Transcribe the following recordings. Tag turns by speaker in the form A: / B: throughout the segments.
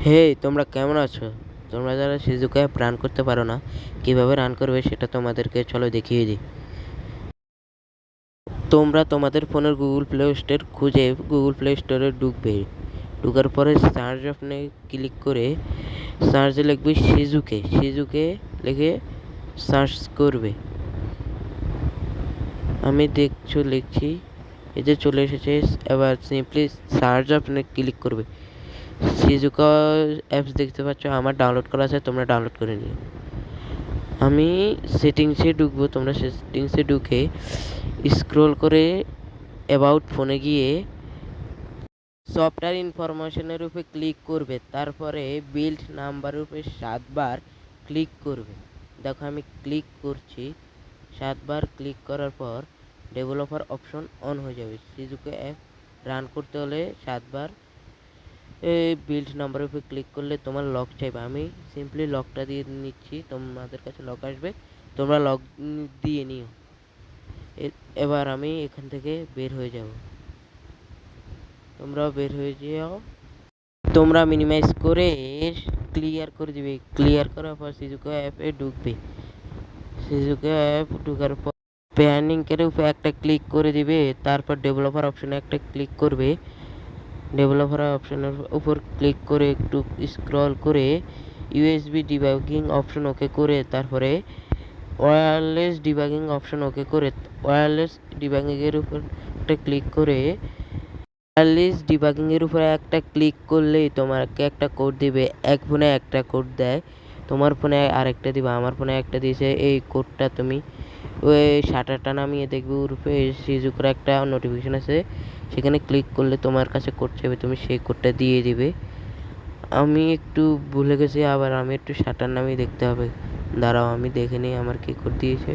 A: হে, তোমরা কেমন আছো? তোমরা যারা সিজুকা অ্যাপ রান করতে পারো না, কিভাবে রান করবে সেটা তোমাদেরকে চলো দেখিয়ে দিই। তোমরা তোমাদের ফোনের গুগল প্লে স্টোর খুঁজে গুগল প্লে স্টোরে ঢুকবে। ঢুকার পরে সার্চ অপশনে ক্লিক করে সার্চে লিখবে সিজুকে। সিজুকে লিখে সার্চ করবে। আমি দেখছো লিখছি, এই যে চলে এসেছে। এবার সিম্পলি সার্চ অপশনে ক্লিক করবে। সিজুকা অ্যাপস দেখতে পাচ্ছ আমার ডাউনলোড করা আছে, তোমরা ডাউনলোড করে নিও। আমি সেটিংসে ঢুকবো, তোমরা সেটিংসে ঢুকে স্ক্রল করে অ্যাবাউট ফোনে গিয়ে সফটওয়্যার ইনফরমেশনের উপরে ক্লিক করবে। তারপরে বিল্ড নাম্বারের উপরে 7 বার ক্লিক করবে। দেখো আমি ক্লিক করছি। 7 বার ক্লিক করার পর ডেভেলপার অপশন অন হয়ে যাবে। সিজুকা অ্যাপ রান করতে হলে 7 বার বিল্ড নাম্বারের উপরে ক্লিক করলে তোমার লক চাইবে। আমি সিম্পলি লকটা দিয়ে নিচ্ছি, তোমাদের কাছে লক আসবে, তোমরা লক দিয়ে নিও। এবার আমি এখান থেকে বের হয়ে যাব, তোমরাও বের হয়ে যাও। তোমরা মিনিমাইজ করে ক্লিয়ার করে দিবে। ক্লিয়ার করার পর সিজুকা অ্যাপে ঢুকবে। সিজুকা অ্যাপ ঢুকার পর প্যানিংয়ের উপরে একটা ক্লিক করে দিবে। তারপর ডেভেলপার অপশনে একটা ক্লিক করবে। ডেভেলপার অপশনের উপর ক্লিক করে একটু স্ক্রল করে ইউএসবি ডিবাগিং অপশন ওকে করে তারপরে ওয়্যারলেস ডিবাগিং অপশন ওকে করে ওয়্যারলেস ডিবাগিংয়ের উপর একটা ক্লিক করে ওয়্যারলেস ডিবাগিংয়ের উপরে একটা ক্লিক করলেই তোমাকে একটা কোড দিবে। এক ফোনে একটা কোড দেয়, তোমার ফোনে আরেকটা দিবে, আমার ফোনে একটা দিয়েছে। এই কোডটা তুমি ওই শাটারটা নামিয়ে দেখবে উপরে সিজুকার একটা নোটিফিকেশন আছে, সেখানে ক্লিক করলে তোমার কাছে কোড চাইবে, তুমি সেই কোডটা দিয়ে দিবে। আমি একটু ভুলে গেছি, আবার আমি একটু শাটার নামিয়ে দেখতে হবে। দাঁড়াও আমি দেখে নিই আমার কী কোড দিয়েছে।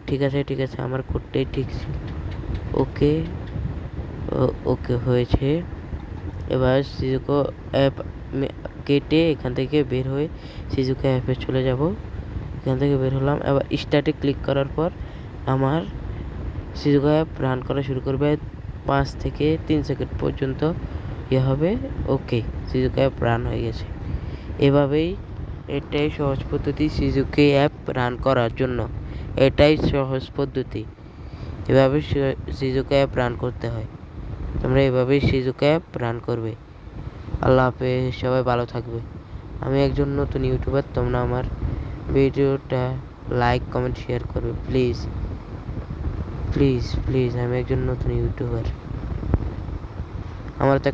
A: ঠিক আছে ঠিক আছে, আমার কোডটাই ঠিক ছিল। ওকে ওকে হয়েছে। এবার সিজুকা অ্যাপ কেটে এখান থেকে বের হয়ে সিজুকা অ্যাপে চলে যাব। এখান থেকে বের হলাম। এবার স্টার্টে ক্লিক করার পর আমার সিজুকা অ্যাপ রান করা শুরু করবে। 5 থেকে 3 সেকেন্ড পর্যন্ত ইয়ে হবে। ওকে, সিজুকা অ্যাপ রান হয়ে গেছে। এভাবেই এটাই সহজ পদ্ধতি সিজুকা অ্যাপ রান করার জন্য। এটাই সহজ পদ্ধতি, এভাবে সিজুকা অ্যাপ রান করতে হয়। তোমরা এভাবেই সিজুকা অ্যাপ রান করবে। আল্লাহ হাফেজ, সবাই ভালো থাকবে। আমি একজন নতুন ইউটিউবার, তোমরা আমার ভিডিওটা লাইক কমেন্ট শেয়ার করবে প্লিজ প্লিজ প্লিজ। আমি একজন নতুন ইউটিউবার, আমার তো